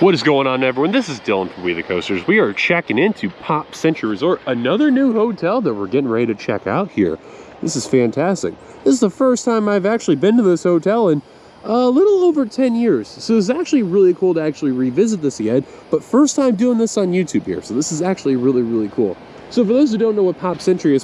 What is going on, everyone? This is Dylan from WeTheCoasters. We are checking into Pop Century Resort, another new hotel that we're getting ready to check out here. This is fantastic. This is the first time I've actually been to this hotel in a little over 10 years. So it's actually really cool to actually revisit this again, but first time doing this on YouTube here. So this is actually really, really cool. So for those who don't know what Pop Century is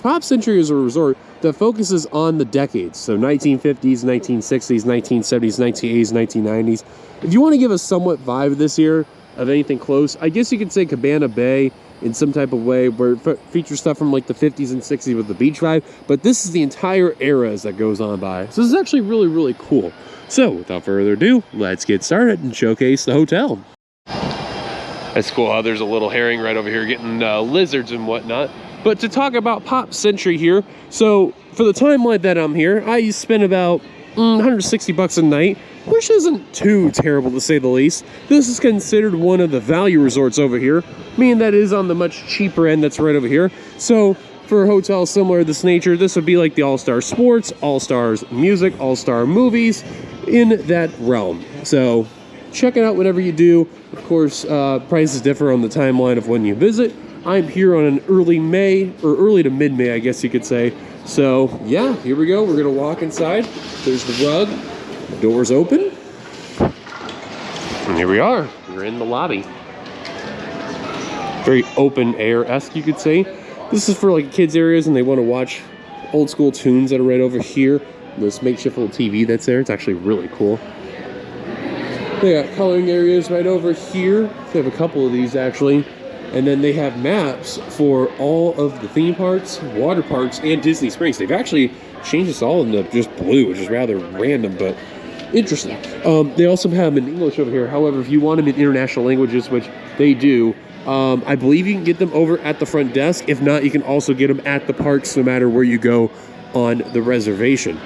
a resort that focuses on the decades. So 1950s, 1960s, 1970s, 1980s, 1990s. If you want to give a somewhat vibe this year of anything close, I guess you could say Cabana Bay in some type of way, where it features stuff from like the 50s and 60s with the beach vibe. But this is the entire eras that goes on by. So this is actually really, really cool. So without further ado, let's get started and showcase the hotel. That's cool how there's a little herring right over here getting lizards and whatnot. But to talk about Pop Century here, so for the timeline that I'm here, I spend about 160 bucks a night, which isn't too terrible to say the least. This is considered one of the value resorts over here, meaning that is on the much cheaper end that's right over here. So for a hotel similar to this nature, this would be like the All-Star Sports, All-Stars Music, All-Star Movies, in that realm. So check it out whenever you do. Of course, prices differ on the timeline of when you visit. I'm here on an early May, or early to mid-May, I guess you could say. So yeah, here we go. We're gonna walk inside. There's the rug. The doors open. And here we are. We're in the lobby. Very open air-esque, you could say. This is for like kids areas and they want to watch old school tunes that are right over here. This makeshift little TV that's there. It's actually really cool. They got coloring areas right over here. They have a couple of these actually. And then they have maps for all of the theme parks, water parks, and Disney Springs. They've actually changed this all into just blue, which is rather random, but interesting. They also have them in English over here. However, if you want them in international languages, which they do, I believe you can get them over at the front desk. If not, you can also get them at the parks no matter where you go on the reservation.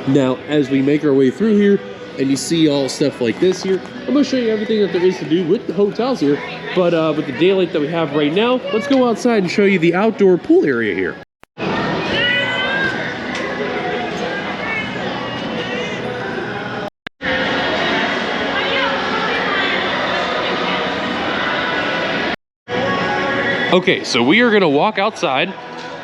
Now, as we make our way through here, and you see all stuff like this here, I'm going to show you everything that there is to do with the hotels here. But with the daylight that we have right now, let's go outside and show you the outdoor pool area here. Okay, so we are going to walk outside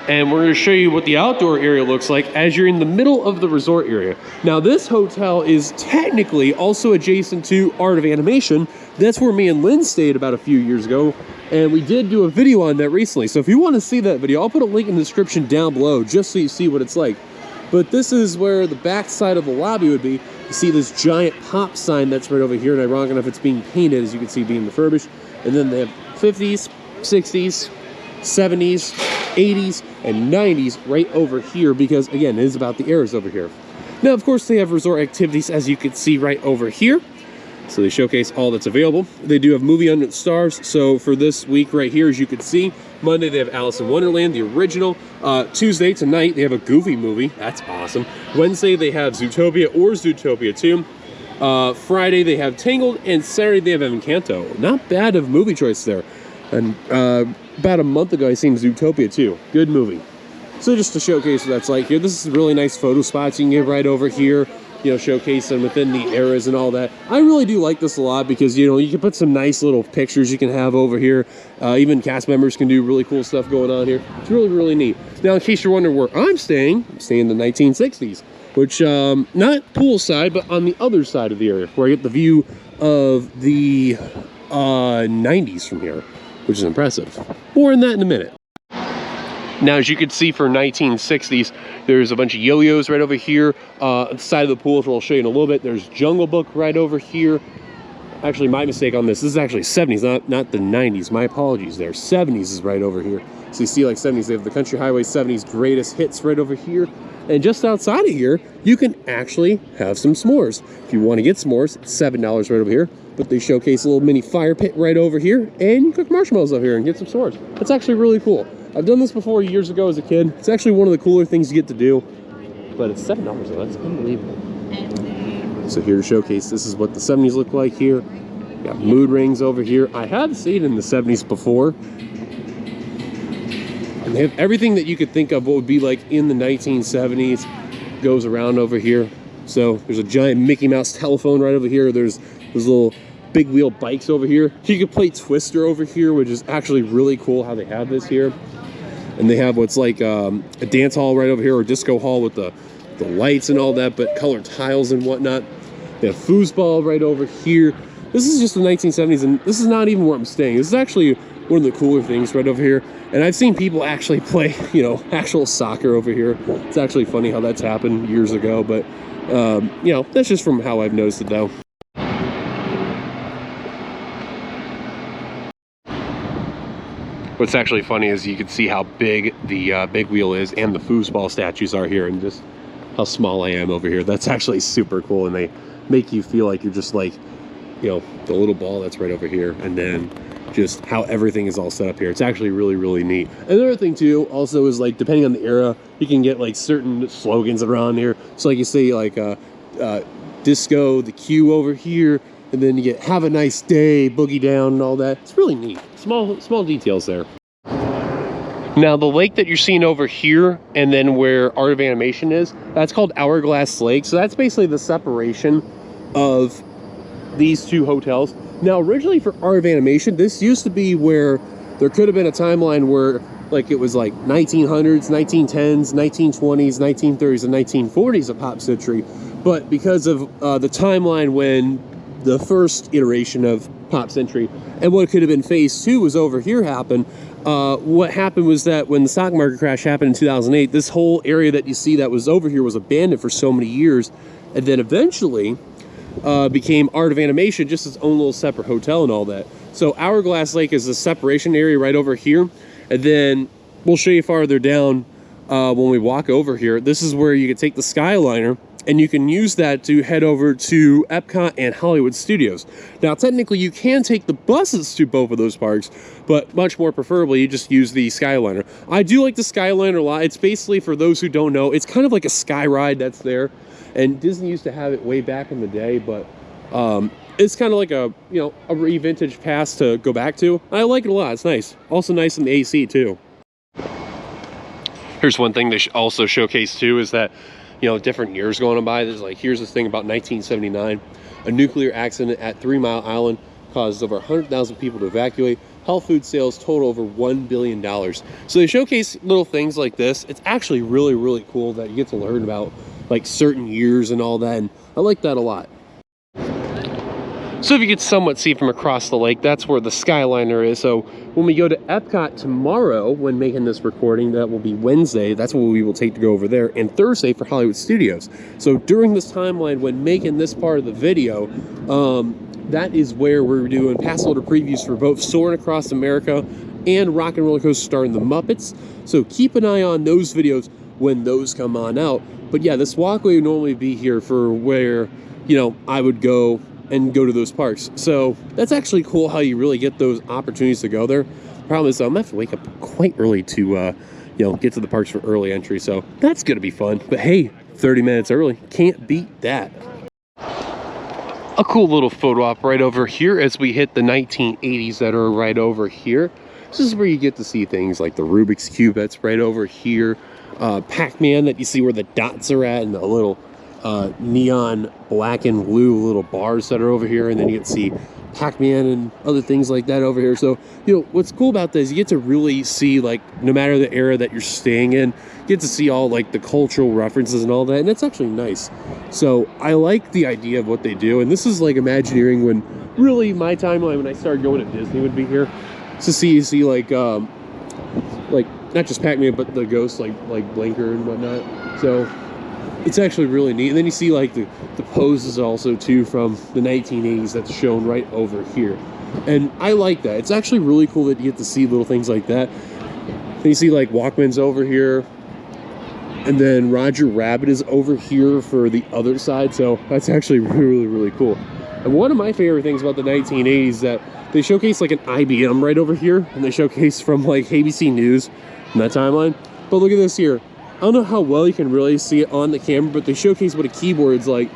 and we're going to show you what the outdoor area looks like as you're in the middle of the resort area. Now, this hotel is technically also adjacent to Art of Animation. That's where me and Lynn stayed about a few years ago, and we did do a video on that recently. So if you want to see that video, I'll put a link in the description down below just so you see what it's like. But this is where the back side of the lobby would be. You see this giant pop sign that's right over here, and ironic enough, it's being painted, as you can see, being refurbished. And then they have 50s, 60s, 70s, 80s, and 90s right over here because, again, it is about the eras over here. Now, of course, they have resort activities, as you can see right over here. So they showcase all that's available. They do have movie under the stars. So for this week right here, as you can see, Monday they have Alice in Wonderland, the original. Tuesday tonight they have a Goofy movie. That's awesome. Wednesday they have Zootopia or Zootopia 2. Friday they have Tangled, and Saturday they have Encanto. Not bad of movie choice there. And about a month ago I seen Zootopia 2. Good movie. So just to showcase what that's like here, this is really nice photo spots you can get right over here. You know, showcase them within the eras and all that. I really do like this a lot because, you know, you can put some nice little pictures you can have over here. Even cast members can do really cool stuff going on here. It's really, really neat. Now, in case you're wondering where I'm staying in the 1960s, which, not poolside, but on the other side of the area, where I get the view of the 90s from here, which is impressive. More on that in a minute. Now, as you can see for 1960s, there's a bunch of yo-yos right over here on the side of the pool, which I'll show you in a little bit. There's Jungle Book right over here. Actually, my mistake on this. This is actually 70s, not the 90s. My apologies there. 70s is right over here. So you see like 70s, they have the Country Highway 70s greatest hits right over here. And just outside of here, you can actually have some s'mores. If you want to get s'mores, it's $7 right over here. But they showcase a little mini fire pit right over here. And you cook marshmallows up here and get some s'mores. That's actually really cool. I've done this before years ago as a kid. It's actually one of the cooler things you get to do. But it's $7 though, that's unbelievable. So here to showcase, this is what the 70s look like here. Got mood rings over here. I have seen in the 70s before. And they have everything that you could think of what would be like in the 1970s goes around over here. So there's a giant Mickey Mouse telephone right over here. There's those little big wheel bikes over here. You can play Twister over here, which is actually really cool how they have this here. And they have what's like a dance hall right over here, or disco hall with the lights and all that, but colored tiles and whatnot. They have foosball right over here. This is just the 1970s, and this is not even where I'm staying. This is actually one of the cooler things right over here. And I've seen people actually play, you know, actual soccer over here. It's actually funny how that's happened years ago, but, you know, that's just from how I've noticed it, though. What's actually funny is you can see how big the big wheel is and the foosball statues are here, and just how small I am over here. That's actually super cool, and they make you feel like you're just like, you know, the little ball that's right over here, and then just how everything is all set up here. It's actually really, really neat. Another thing too also is, like, depending on the era, you can get like certain slogans around here. So like you say like disco, the Q over here, and then you get have a nice day, boogie down, and all that. It's really neat. Small details there. Now the lake that you're seeing over here, and then where Art of Animation is, that's called Hourglass Lake. So that's basically the separation of these two hotels. Now originally for Art of Animation, this used to be where there could have been a timeline where, like, it was like 1900s, 1910s, 1920s, 1930s, and 1940s of Pop Century. But because of the timeline when the first iteration of Pop Century and what could have been phase 2 was over here happened, what happened was that when the stock market crash happened in 2008, this whole area that you see that was over here was abandoned for so many years, and then eventually became Art of Animation, just its own little separate hotel and all that. So Hourglass Lake is the separation area right over here, and then we'll show you farther down when we walk over here. This is where you can take the Skyliner, and you can use that to head over to EPCOT and Hollywood Studios. Now, technically, you can take the buses to both of those parks, but much more preferably, you just use the Skyliner. I do like the Skyliner a lot. It's basically, for those who don't know, it's kind of like a sky ride that's there. And Disney used to have it way back in the day, but it's kind of like a, you know, a re-vintage pass to go back to. I like it a lot. It's nice. Also nice in the AC, too. Here's one thing they also showcase, too, is that, you know, different years going on by. There's like, here's this thing about 1979. A nuclear accident at 3 Mile Island caused over 100,000 people to evacuate. Health food sales total over $1 billion. So they showcase little things like this. It's actually really, really cool that you get to learn about, like, certain years and all that. And I like that a lot. So if you could somewhat see from across the lake, that's where the Skyliner is. So when we go to EPCOT tomorrow, when making this recording, that will be Wednesday. That's what we will take to go over there. And Thursday for Hollywood Studios. So during this timeline, when making this part of the video, that is where we're doing pass holder previews for both Soarin' Across America and Rock and Roller Coaster starring the Muppets. So keep an eye on those videos when those come on out. But yeah, this walkway would normally be here for where, you know, I would go to those parks. So that's actually cool how you really get those opportunities to go there. Problem is, though, I'm gonna have to wake up quite early to, you know, get to the parks for early entry. So that's gonna be fun. But hey, 30 minutes early, can't beat that. A cool little photo op right over here as we hit the 1980s that are right over here. This is where you get to see things like the Rubik's Cube that's right over here. Pac-Man that you see where the dots are at, and the little neon black and blue little bars that are over here, and then you get to see Pac-Man and other things like that over here. So, you know, what's cool about this, you get to really see, like, no matter the era that you're staying in, you get to see all, like, the cultural references and all that, and it's actually nice. So I like the idea of what they do, and this is like Imagineering when really my timeline when I started going to Disney would be here to see like not just Pac-Man but the ghosts like Blinker and whatnot. So it's actually really neat. And then you see like the poses also too from the 1980s that's shown right over here. And I like that. It's actually really cool that you get to see little things like that. And you see like Walkman's over here. And then Roger Rabbit is over here for the other side. So that's actually really, really cool. And one of my favorite things about the 1980s is that they showcase like an IBM right over here. And they showcase from like ABC News in that timeline. But look at this here. I don't know how well you can really see it on the camera, but they showcase what a keyboard's like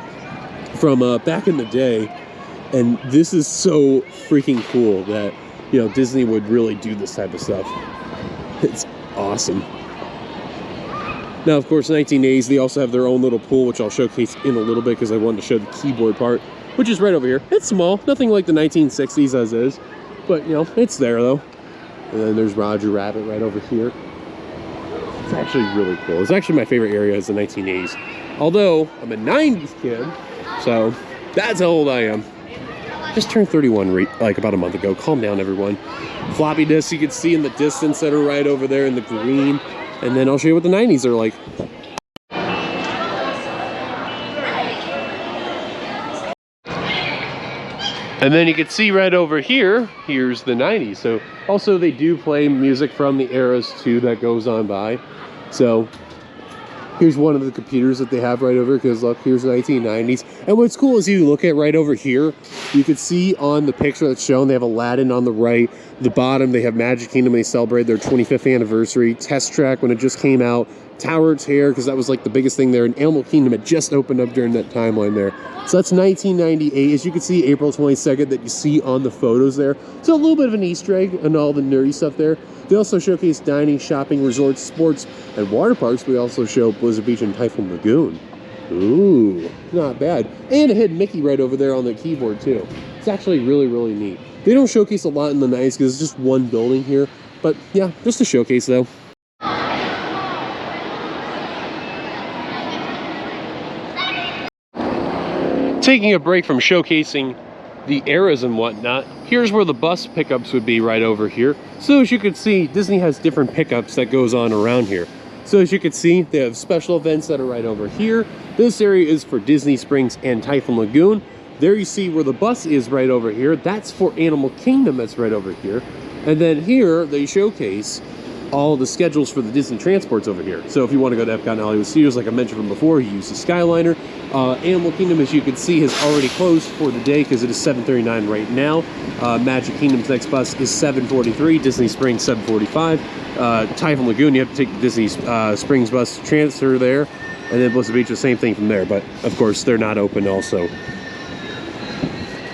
from back in the day. And this is so freaking cool that, you know, Disney would really do this type of stuff. It's awesome. Now, of course, 1980s, they also have their own little pool, which I'll showcase in a little bit because I wanted to show the keyboard part. which is right over here. It's small, nothing like the 1960s as is, but you know, it's there though. And then there's Roger Rabbit right over here. It's actually really cool. It's actually my favorite area is the 1980s. Although I'm a 90s kid, so that's how old I am. Just turned 31 like about a month ago. Calm down, everyone. Floppy disks you can see in the distance that are right over there in the green. And then I'll show you what the 90s are like. And then you can see right over here, here's the 90s. So also they do play music from the eras too that goes on by. So here's one of the computers that they have right over here, because look, here's the 1990s. And what's cool is you look at right over here, you can see on the picture that's shown, they have Aladdin on the right. The bottom, they have Magic Kingdom. They celebrate their 25th anniversary. Test Track when it just came out. Tower of Terror, because that was like the biggest thing there. And Animal Kingdom had just opened up during that timeline there. So that's 1998. As you can see, April 22nd that you see on the photos there. So a little bit of an Easter egg and all the nerdy stuff there. They also showcase dining, shopping, resorts, sports, and water parks. We also show Blizzard Beach and Typhoon Lagoon. Ooh, not bad. And a hidden Mickey right over there on the keyboard too. It's actually really, really neat. They don't showcase a lot in the 90s because it's just one building here. But yeah, just a showcase though. Taking a break from showcasing the eras and whatnot, here's where the bus pickups would be right over here. So as you can see, Disney has different pickups that goes on around here. So as you can see, they have special events that are right over here. This area is for Disney Springs and Typhoon Lagoon. There you see where the bus is right over here. That's for Animal Kingdom, that's right over here. And then here they showcase all the schedules for the Disney transports over here. So if you want to go to EPCOT and Hollywood Studios, like I mentioned from before, you use the Skyliner. Animal Kingdom, as you can see, has already closed for the day because it is 7:39 right now. Magic Kingdom's next bus is 7:43. Disney Springs 7:45. Typhoon Lagoon, you have to take the Disney Springs bus to transfer there. And then Blizzard Beach, the same thing from there. But of course, they're not open also.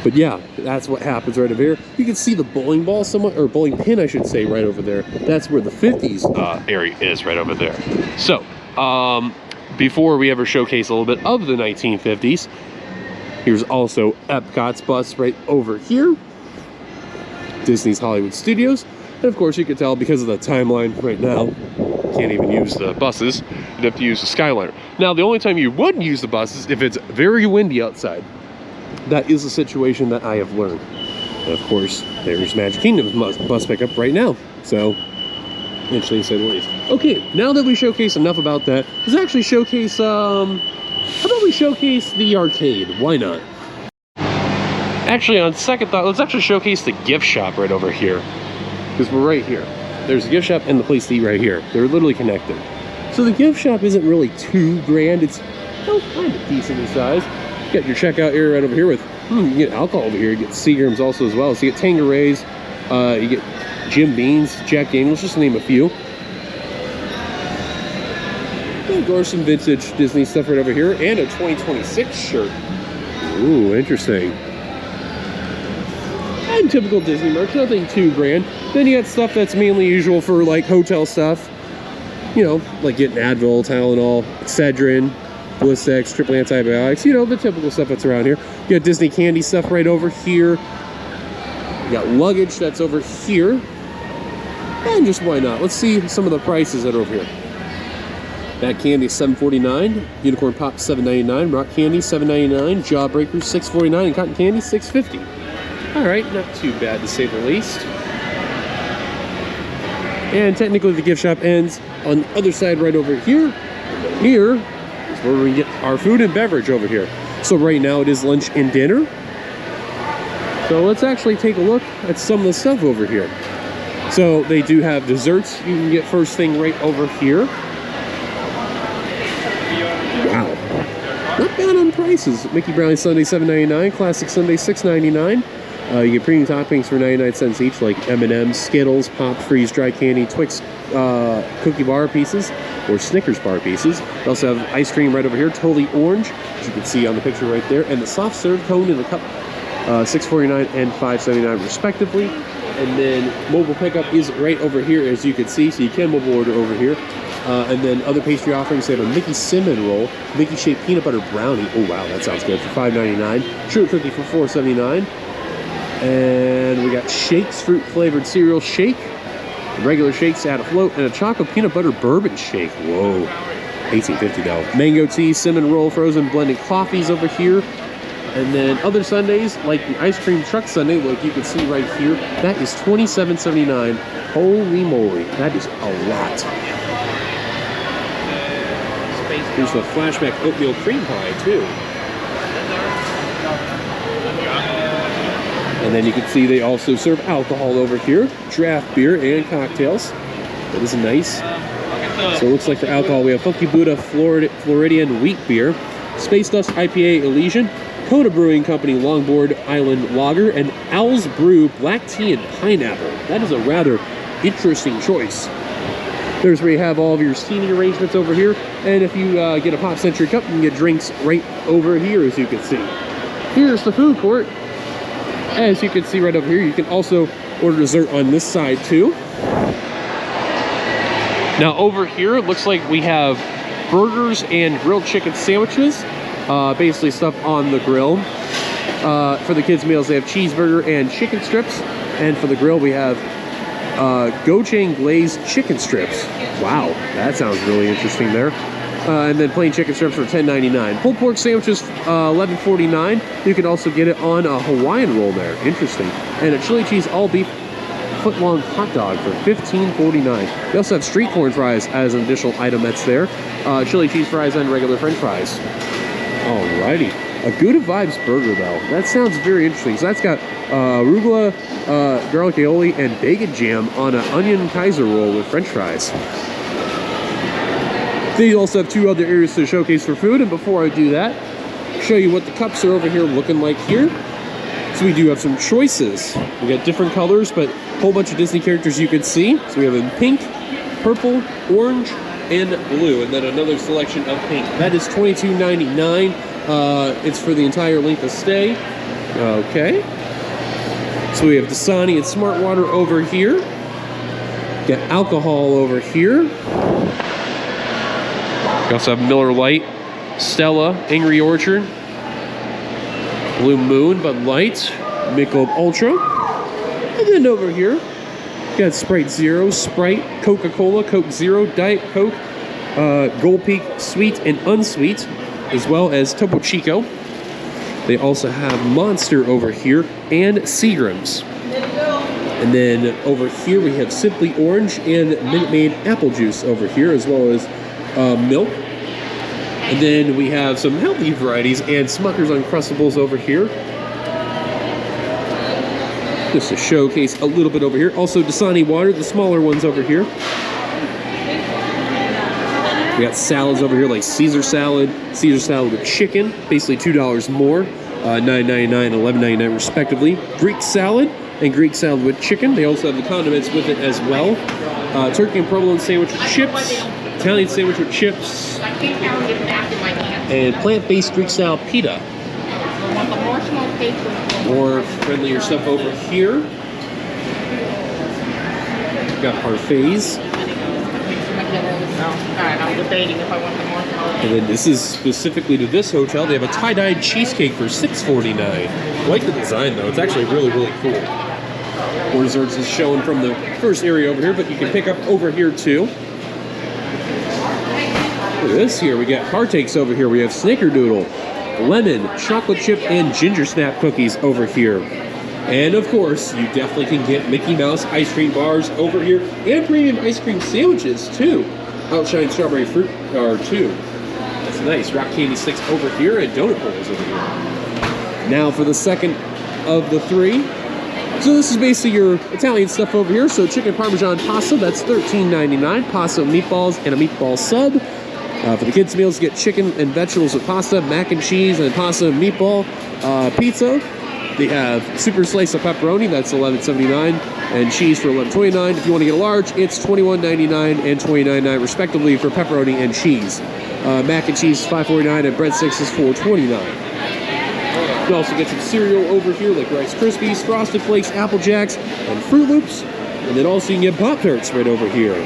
But yeah, that's what happens right over here. You can see the bowling ball somewhat, or bowling pin, I should say, right over there. That's where the 50s area is right over there. So, before we ever showcase a little bit of the 1950s, here's also EPCOT's bus right over here. Disney's Hollywood Studios. And of course, you can tell because of the timeline right now, can't even use the buses. You'd have to use the Skyliner. Now, the only time you wouldn't use the buses is if it's very windy outside. That is a situation that I have learned. And of course, there's Magic Kingdom's bus pickup right now. So, interesting to say the least. Okay, now that we showcase enough about that, let's actually showcase, how about we showcase the arcade? Why not? Actually, on second thought, let's actually showcase the gift shop right over here. Because we're right here. There's a gift shop and the place to eat right here. They're literally connected. So the gift shop isn't really too grand. It's kind of decent in size. You got your checkout area right over here with, you get alcohol over here. You get Seagram's also as well. So you get Tanquerays, you get Jim Beam's, Jack Daniels, just to name a few. And of course, some vintage Disney stuff right over here. And a 2026 shirt. Ooh, interesting. And typical Disney merch, nothing too grand. Then you got stuff that's mainly usual for like hotel stuff. You know, like getting Advil, Tylenol, Excedrin, Blistex, triple antibiotics, you know, the typical stuff that's around here. You got Disney candy stuff right over here. You got luggage that's over here. And just why not? Let's see some of the prices that are over here. That candy is $7.49, Unicorn Pop $7.99, Rock Candy $7.99, Jawbreakers $6.49, and Cotton Candy $6.50. All right, not too bad to say the least. And technically the gift shop ends on the other side right over here. Here is where we get our food and beverage over here. So right now it is lunch and dinner. So let's actually take a look at some of the stuff over here. So they do have desserts. You can get first thing right over here. Wow. Not bad on prices. Mickey Brownie Sundae $7.99, Classic Sundae $6.99. You get premium toppings for 99 cents each, like M&M's, Skittles, Pop, Freeze, Dry Candy, Twix cookie bar pieces, or Snickers bar pieces. They also have ice cream right over here, totally orange, as you can see on the picture right there, and the soft serve cone in the cup, $6.49 and $5.79 respectively. And then mobile pickup is right over here, as you can see, so you can mobile order over here. And then other pastry offerings, they have a Mickey cinnamon roll, Mickey shaped peanut butter brownie. Oh wow, that sounds good, for $5.99. Sugar cookie for $4.79. And we got shakes, fruit flavored cereal shake, regular shakes, add a float, and a chocolate peanut butter bourbon shake. Whoa, $18.50 though. Mango tea, cinnamon roll, frozen blended coffees over here. And then other Sundays, like the ice cream truck sundae, like you can see right here, that is $27.79. Holy moly, that is a lot. Here's the flashback oatmeal cream pie too. And then you can see they also serve alcohol over here, draft beer and cocktails. That is nice. So it looks like for alcohol, we have Funky Buddha Floridian Wheat Beer, Space Dust IPA Elysian, Coda Brewing Company Longboard Island Lager, and Owl's Brew Black Tea and Pineapple. That is a rather interesting choice. There's where you have all of your seating arrangements over here. And if you get a Pop Century cup, you can get drinks right over here, as you can see. Here's the food court. As you can see right over here, you can also order dessert on this side too. Now over here, it looks like we have burgers and grilled chicken sandwiches. Basically stuff on the grill. For the kids' meals, they have cheeseburger and chicken strips. And for the grill, we have gochujang glazed chicken strips. Wow, that sounds really interesting there. And then plain chicken strips for $10.99. Pulled pork sandwiches, $11.49. You can also get it on a Hawaiian roll there. Interesting. And a chili cheese all beef foot-long hot dog for $15.49. We also have street corn fries as an additional item that's there. Chili cheese fries and regular French fries. Alrighty. A Gouda Vibes burger though. That sounds very interesting. So that's got arugula, garlic aioli, and bacon jam on an onion Kaiser roll with French fries. They also have two other areas to showcase for food, and before I do that, show you what the cups are over here looking like here. So we do have some choices. We got different colors, but a whole bunch of Disney characters you can see. So we have in pink, purple, orange, and blue, and then another selection of pink. That is $22.99. It's for the entire length of stay. Okay. So we have Dasani and Smart Water over here. Got alcohol over here. We also have Miller Lite, Stella, Angry Orchard, Blue Moon, Bud Light, Michelob Ultra. And then over here, got Sprite Zero, Sprite, Coca-Cola, Coke Zero, Diet Coke, Gold Peak Sweet and Unsweet, as well as Topo Chico. They also have Monster over here and Seagram's. And then over here we have Simply Orange and Minute Maid Apple Juice over here, as well as milk. And then we have some healthy varieties and Smucker's Uncrustables over here. Just to showcase a little bit over here. Also Dasani water, the smaller ones over here. We got salads over here like Caesar salad with chicken, basically $2 more, $9.99 and $11.99 respectively. Greek salad and Greek salad with chicken. They also have the condiments with it as well. Turkey and provolone sandwich with chips, Italian sandwich with chips, and plant-based Greek style pita. More friendlier stuff over here. We've got parfaits. I'm debating if I want the more. And then this is specifically to this hotel. They have a tie-dyed cheesecake for $6.49. I like the design though. It's actually really, really cool. More desserts is shown from the first area over here, but you can pick up over here too. Look at this here. We got partakes over here. We have snickerdoodle, lemon, chocolate chip, and ginger snap cookies over here. And of course, you definitely can get Mickey Mouse ice cream bars over here and premium ice cream sandwiches too. Outshine strawberry fruit are two. That's nice. Rock candy sticks over here and donut holes over here. Now for the second of the three. So this is basically your Italian stuff over here. So chicken Parmesan pasta, that's $13.99. Pasta meatballs and a meatball sub. For the kids' meals, get chicken and vegetables with pasta, mac and cheese, and pasta and meatball pizza. They have super slice of pepperoni, that's $11.79, and cheese for $11.29. If you want to get a large, it's $21.99 and $29.99 respectively for pepperoni and cheese. Mac and cheese is $5.49 and breadsticks is $4.29. You can also get some cereal over here like Rice Krispies, Frosted Flakes, Apple Jacks, and Fruit Loops. And then also you can get Pop-Tarts right over here.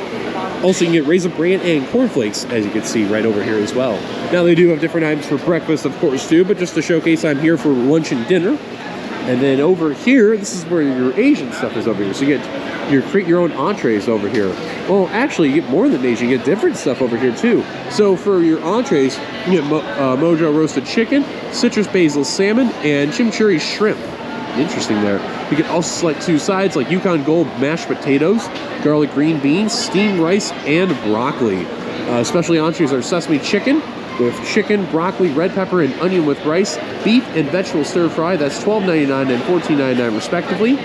Also, you can get Raisin Bran and cornflakes, as you can see right over here as well. Now, they do have different items for breakfast, of course, too, but just to showcase, I'm here for lunch and dinner. And then over here, this is where your Asian stuff is over here. So you create your own entrees over here. Well, actually, you get more than Asian. You get different stuff over here, too. So for your entrees, you get Mojo roasted chicken, citrus basil salmon, and chimichurri shrimp. Interesting there. You can also select 2 sides like Yukon Gold mashed potatoes, garlic green beans, steamed rice, and broccoli. Specialty entrees are sesame chicken with chicken, broccoli, red pepper, and onion with rice, beef and vegetable stir fry. That's $12.99 and $14.99 respectively.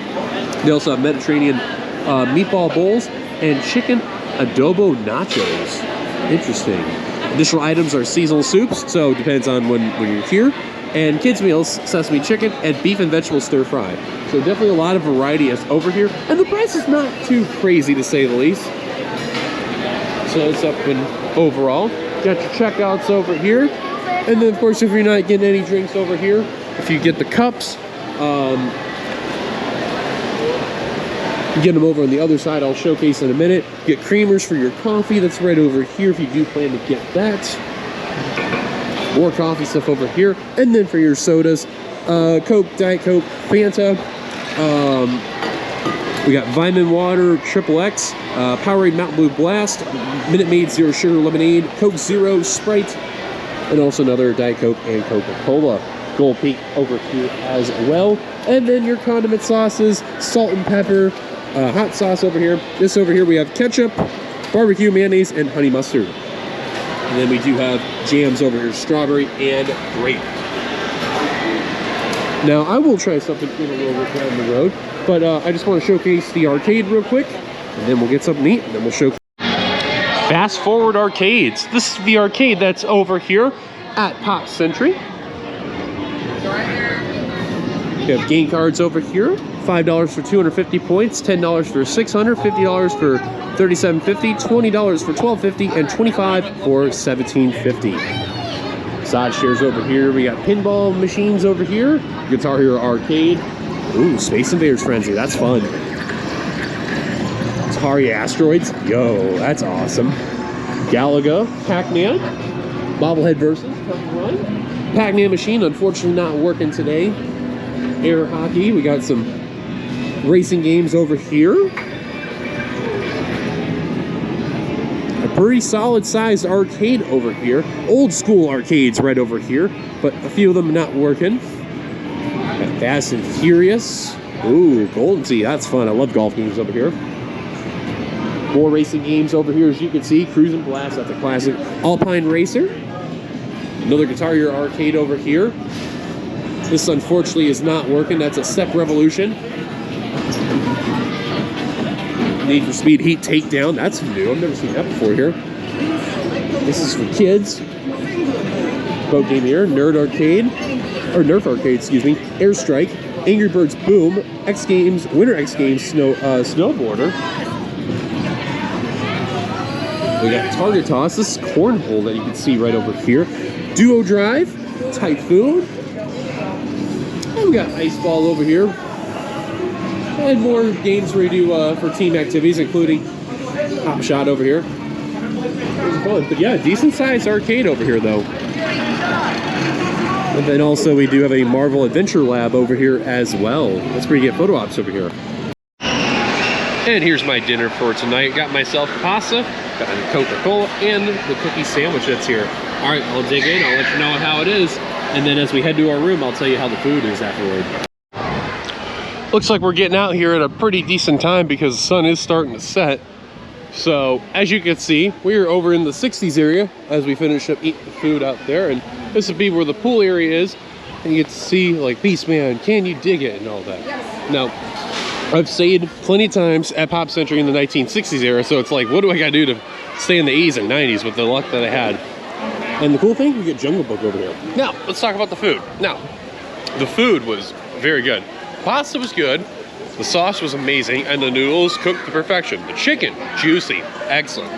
They also have Mediterranean meatball bowls and chicken adobo nachos. Interesting. Additional items are seasonal soups, so it depends on when you're here. And kids meals, sesame chicken, and beef and vegetable stir fry. So definitely a lot of variety is over here. And the price is not too crazy, to say the least. So it's up in overall. Got your checkouts over here. And then, of course, if you're not getting any drinks over here, if you get the cups, get them over on the other side. I'll showcase in a minute. Get creamers for your coffee. That's right over here if you do plan to get that. More coffee stuff over here. And then for your sodas, Coke, Diet Coke, Fanta. We got Vitamin Water, Triple X, Powerade Mountain Blue Blast, Minute Maid Zero Sugar Lemonade, Coke Zero, Sprite, and also another Diet Coke and Coca-Cola. Gold Peak over here as well. And then your condiment sauces, salt and pepper, hot sauce over here. This over here we have ketchup, barbecue, mayonnaise, and honey mustard. And then we do have jams over here, strawberry and grape. Now, I will try something in a little bit down the road, but I just want to showcase the arcade real quick, and then we'll get something to eat, and then we'll show. Fast Forward Arcades. This is the arcade that's over here at Pop Century. We have game cards over here. $5 for 250 points, $10 for 600, $50 for 37.50, $20 for 12.50, and $25 for 17.50. Side chairs over here. We got pinball machines over here. Guitar Hero Arcade. Ooh, Space Invaders Frenzy. That's fun. Atari Asteroids. Yo, that's awesome. Galaga, Pac-Man. Bobblehead versus Run. Pac-Man machine, unfortunately not working today. Air hockey. We got some racing games over here. A pretty solid sized arcade over here. Old school arcades right over here, but a few of them not working. Got Fast and Furious. Ooh, Golden Sea, that's fun. I love golf games over here. More racing games over here, as you can see. Cruise and Blast, that's a classic. Alpine Racer. Another Guitar Hero Arcade over here. This unfortunately is not working. That's a Step Revolution. Need for Speed Heat Takedown. That's new. I've never seen that before here. This is for kids. Boat game here. Nerf Arcade, excuse me. Airstrike. Angry Birds Boom. X Games. Winter X Games Snowboarder. We got Target Toss. This is Cornhole that you can see right over here. Duo Drive. Typhoon. And we got Ice Ball over here. And more games where you do for team activities, including Hop Shot over here. It was fun. But yeah, decent sized arcade over here though. And then also we do have a Marvel Adventure Lab over here as well. That's where you get photo ops over here. And here's my dinner for tonight. Got myself pasta, got a Coca-Cola, and the cookie sandwich that's here. All right, I'll dig in. I'll let you know how it is. And then as we head to our room, I'll tell you how the food is afterward. Looks like we're getting out here at a pretty decent time because the sun is starting to set. So as you can see, we're over in the 60s area as we finish up eating the food out there. And this would be where the pool area is. And you get to see like Beast Man, Can You Dig It, and all that. Yes. Now, I've stayed plenty of times at Pop Century in the 1960s era. So it's like, what do I gotta do to stay in the 80s and 90s with the luck that I had? And the cool thing, we get Jungle Book over here. Now, let's talk about the food. Now, the food was very good. Pasta was good, the sauce was amazing, and the noodles cooked to perfection. The chicken, juicy, excellent.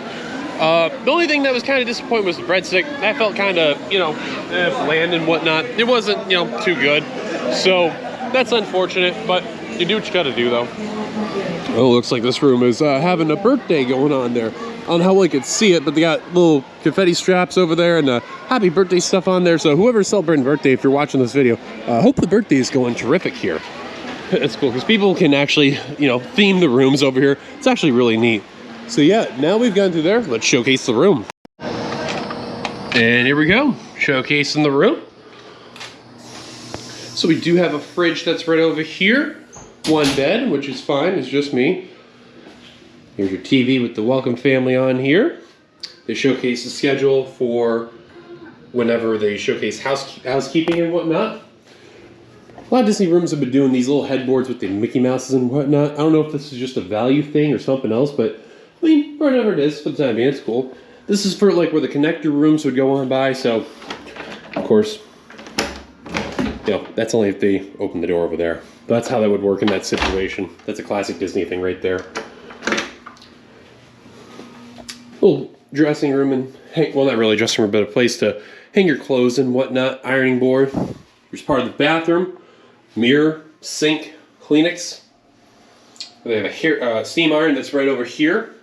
The only thing that was kind of disappointing was the breadstick. That felt kind of, bland and whatnot. It wasn't, too good. So that's unfortunate, but you do what you gotta do though. Oh, looks like this room is having a birthday going on there. don't know how well you could see it, but they got little confetti straps over there and happy birthday stuff on there. So whoever's celebrating birthday, if you're watching this video, hope the birthday is going terrific here. It's cool because people can actually, you know, theme the rooms over here. It's actually really neat. So yeah, now we've gone through there. Let's showcase the room. And here we go, showcasing the room. So we do have a fridge that's right over here. One bed, which is fine, it's just me. Here's your TV with the welcome family on here. They showcase the schedule for whenever they showcase housekeeping and whatnot. A lot of Disney rooms have been doing these little headboards with the Mickey Mouses and whatnot. I don't know if this is just a value thing or something else, but I mean, whatever it is, for the time being, it's cool. This is for like where the connector rooms would go on by, so of course, you know, that's only if they open the door over there. But that's how that would work in that situation. That's a classic Disney thing right there. Little dressing room and, well, not really dressing room, but a place to hang your clothes and whatnot. Ironing board. Here's part of the bathroom. Mirror, sink, Kleenex. They have a hair, steam iron that's right over here.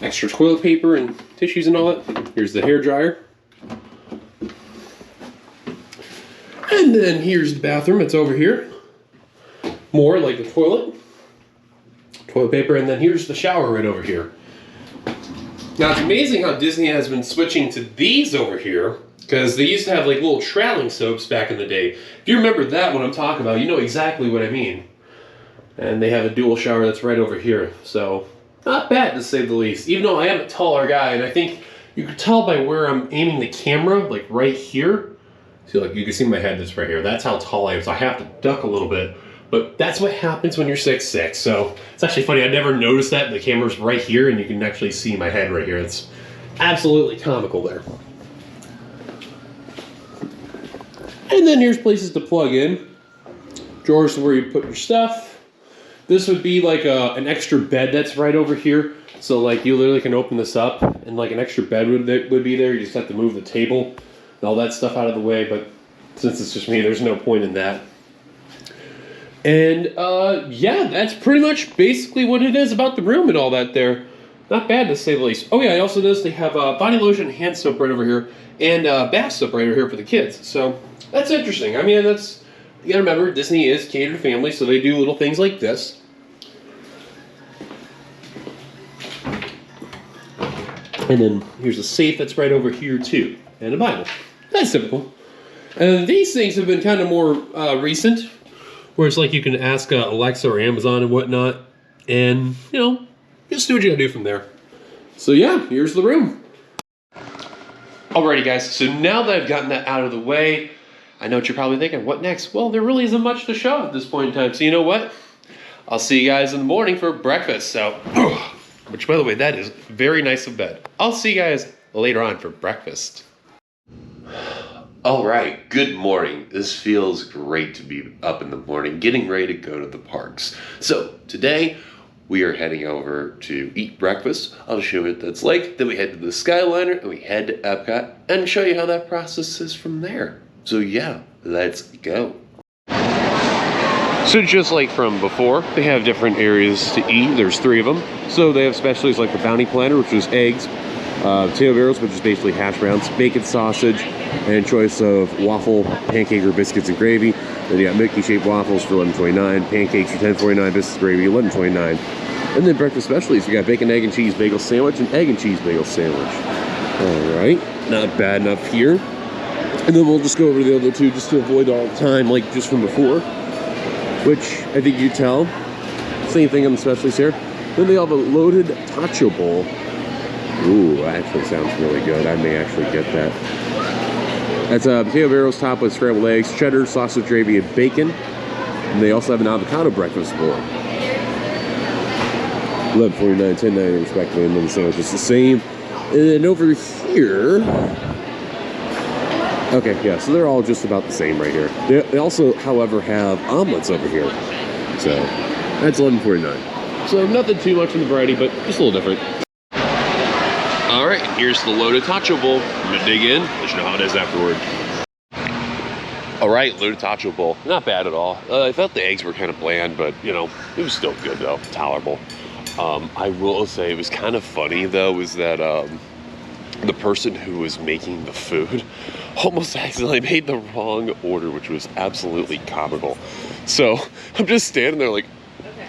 Extra toilet paper and tissues and all that. Here's the hair dryer. And then here's the bathroom. It's over here. More like the toilet. Toilet paper, and then here's the shower right over here. Now it's amazing how Disney has been switching to these over here, because they used to have like little traveling soaps back in the day. If you remember that, what I'm talking about, you know exactly what I mean. And they have a dual shower that's right over here. So, not bad to say the least. Even though I am a taller guy, and I think you can tell by where I'm aiming the camera, like right here. See, like you can see my head that's right here. That's how tall I am, so I have to duck a little bit. But that's what happens when you're 6'6". So, it's actually funny, I never noticed that. The camera's right here, and you can actually see my head right here. It's absolutely comical there. And then here's places to plug in. Drawers where you put your stuff. This would be like an extra bed that's right over here. So like you literally can open this up and like an extra bed would be there. You just have to move the table and all that stuff out of the way. But since it's just me, there's no point in that. And yeah, that's pretty much basically what it is about the room and all that there. Not bad to say the least. Oh yeah, I also noticed they have body lotion and hand soap right over here. And bath soap right over here for the kids. So that's interesting. I mean, that's, you gotta remember, Disney is catered to families, so they do little things like this. And then here's a safe that's right over here too, and a Bible. That's typical. And these things have been kind of more recent, where it's like you can ask Alexa or Amazon and whatnot, and you know, just do what you gotta do from there. So yeah, here's the room. Alrighty guys, so now that I've gotten that out of the way, I know what you're probably thinking, what next? Well, there really isn't much to show at this point in time, so you know what? I'll see you guys in the morning for breakfast, so, which by the way, that is very nice of bed. I'll see you guys later on for breakfast. Alright, good morning. This feels great to be up in the morning, getting ready to go to the parks. So, today, we are heading over to eat breakfast. I'll show you what that's like. Then we head to the Skyliner and we head to EPCOT and show you how that process is from there. So yeah, let's go. So just like from before, they have different areas to eat. There's 3 of them. So they have specialties like the Bounty Platter, which is eggs, potato barrels, which is basically hash browns, bacon sausage, and choice of waffle, pancake, or biscuits and gravy. Then you got Mickey-shaped waffles for $11.29, pancakes for $10.49, biscuits and gravy, $11.29. And then breakfast specialties, we got bacon, egg, and cheese bagel sandwich and egg and cheese bagel sandwich. All right, not bad enough here. And then we'll just go over the other 2 just to avoid all the time, like just from before, which I think you tell. Same thing on the specialties here. Then they have a loaded tacho bowl. Ooh, that actually sounds really good. I may actually get that. That's potato barrels topped with scrambled eggs, cheddar, sausage gravy, and bacon. And they also have an avocado breakfast bowl. $11.49, $10.99 respectively, and then the sandwich is the same. And then over here, okay, yeah, so they're all just about the same right here. They also, however, have omelets over here. So that's $11.49. So nothing too much in the variety, but just a little different. All right, here's the loaded tacho bowl. I'm gonna dig in, let you know how it is afterward. All right, loaded tacho bowl. Not bad at all. I thought the eggs were kind of bland, but you know, it was still good though, tolerable. I will say it was kind of funny though, is that the person who was making the food almost accidentally made the wrong order, which was absolutely comical. So I'm just standing there like,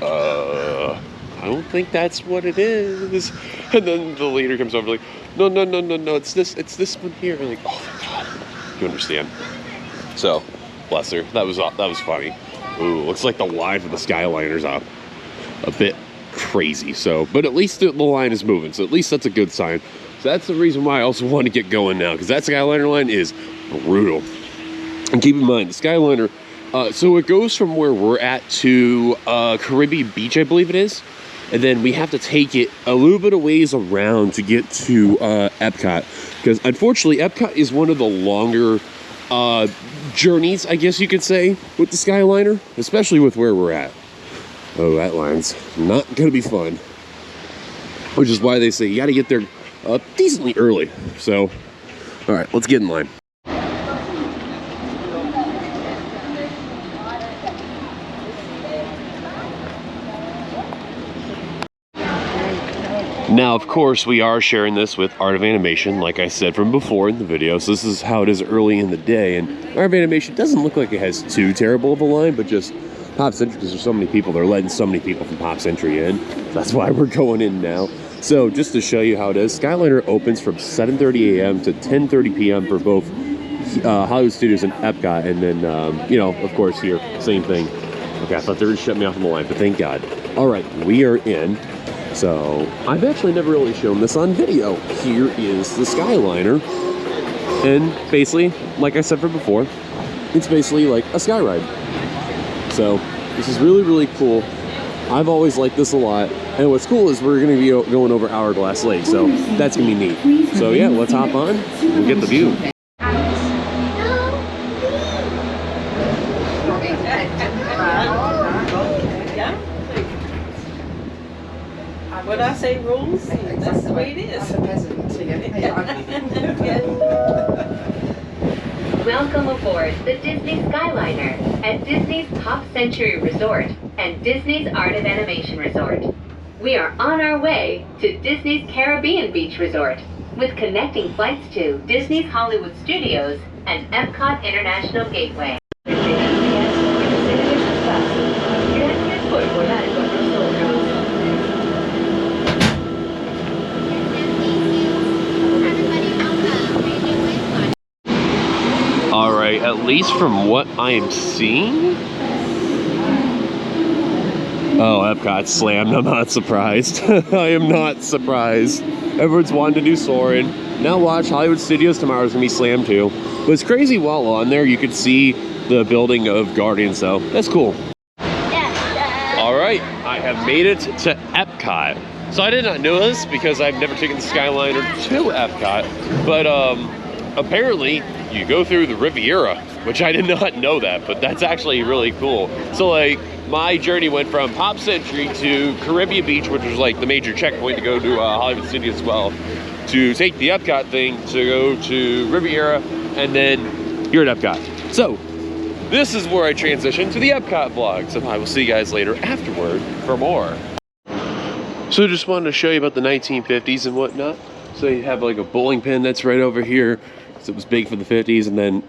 I don't think that's what it is. And then the leader comes over like, no, it's this one here. I'm like, oh my God, you understand? So, bless her. That was funny. Ooh, looks like the line for the Skyliner's up a bit crazy. So, but at least the line is moving. So at least that's a good sign. So that's the reason why I also want to get going now, because that Skyliner line is brutal. And keep in mind, the Skyliner, so it goes from where we're at to Caribbean Beach, I believe it is. And then we have to take it a little bit of ways around to get to EPCOT. Because unfortunately, EPCOT is one of the longer journeys, I guess you could say, with the Skyliner. Especially with where we're at. Oh, that line's not going to be fun. Which is why they say you got to get there decently early. So, all right, let's get in line. Now, of course, we are sharing this with Art of Animation, like I said from before in the video. So this is how it is early in the day. And Art of Animation doesn't look like it has too terrible of a line, but just Pop Century, because there's so many people, they're letting so many people from Pop Century in. That's why we're going in now. So just to show you how it is, Skyliner opens from 7:30 a.m. to 10:30 p.m. for both Hollywood Studios and EPCOT. And then, you know, of course, here, same thing. Okay, I thought they were going to shut me off on the line, but thank God. All right, we are in. So I've actually never really shown this on video. Here is the Skyliner. And basically, like I said before, it's basically like a sky ride. So this is really, really cool. I've always liked this a lot. And what's cool is we're going to be going over Hourglass Lake. So that's going to be neat. So yeah, let's hop on and get the view. When I say rules, that's the way it is. Welcome aboard the Disney Skyliner at Disney's Pop Century Resort and Disney's Art of Animation Resort. We are on our way to Disney's Caribbean Beach Resort with connecting flights to Disney's Hollywood Studios and EPCOT International Gateway. Alright, at least from what I am seeing. Oh, Epcot's slammed. I'm not surprised. I am not surprised. Everyone's wanting to do Soarin'. Now watch, Hollywood Studios tomorrow's gonna be slammed too. But it's crazy, while on there you could see the building of Guardians, so that's cool. Alright, I have made it to Epcot. So I did not know this because I've never taken the Skyliner to Epcot. But apparently you go through the Riviera, which I did not know that, but that's actually really cool. So like, my journey went from Pop Century to Caribbean Beach, which was like the major checkpoint to go to Hollywood Studios as well, to take the Epcot thing to go to Riviera, and then you're at Epcot. So this is where I transition to the Epcot vlog. So I will see you guys later afterward for more. So just wanted to show you about the 1950s and whatnot. So you have like a bowling pin that's right over here. So it was big for the 50s, and then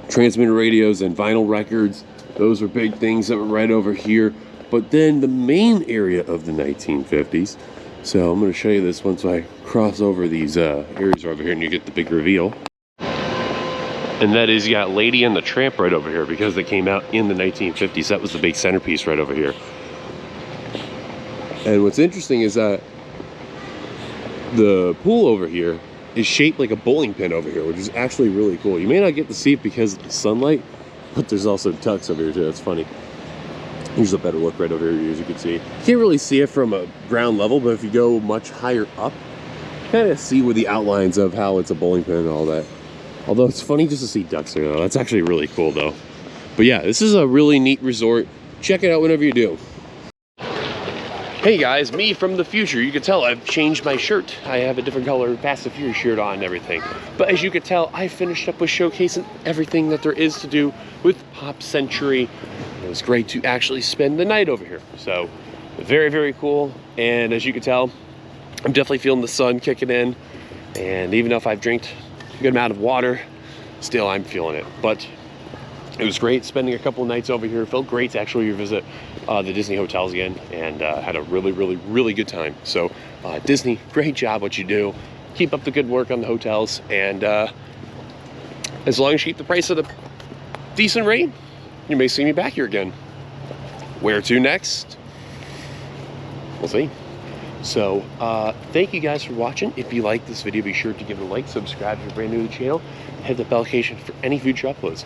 transmitter radios and vinyl records. Those were big things that were right over here. But then the main area of the 1950s. So I'm going to show you this once I cross over these areas over here and you get the big reveal. And that is, you got Lady and the Tramp right over here because they came out in the 1950s. That was the big centerpiece right over here. And what's interesting is that the pool over here is shaped like a bowling pin over here, which is actually really cool. You may not get to see it because of the sunlight, but there's also ducks over here too. That's funny. Here's a better look right over here, as you can see. You can't really see it from a ground level, but if you go much higher up, kind of see with the outlines of how it's a bowling pin and all that. Although it's funny just to see ducks there though. That's actually really cool though. But yeah, this is a really neat resort. Check it out whenever you do. Hey guys, me from the future. You can tell I've changed my shirt. I have a different color Fast and Furious shirt on and everything. But as you can tell, I finished up with showcasing everything that there is to do with Pop Century. It was great to actually spend the night over here. So Very, very cool. And as you can tell, I'm definitely feeling the sun kicking in. And even if I've drank a good amount of water, still I'm feeling it. But it was great spending a couple of nights over here. It felt great to actually revisit the Disney hotels again, and had a really, really, really good time. So Disney, great job what you do. Keep up the good work on the hotels, and as long as you keep the price at a decent rate, you may see me back here again. Where to next? We'll see. So thank you guys for watching. If you like this video, be sure to give it a like, subscribe if you're brand new to the channel, hit the bell notification for any future uploads.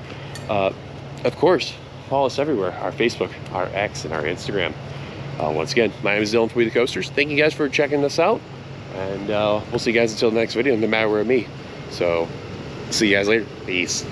Of course, follow us everywhere, our Facebook, our X, and our Instagram. Once again, my name is Dylan from WeTheCoasters. Thank you guys for checking us out, and we'll see you guys until the next video, no matter where it me. So see you guys later. Peace.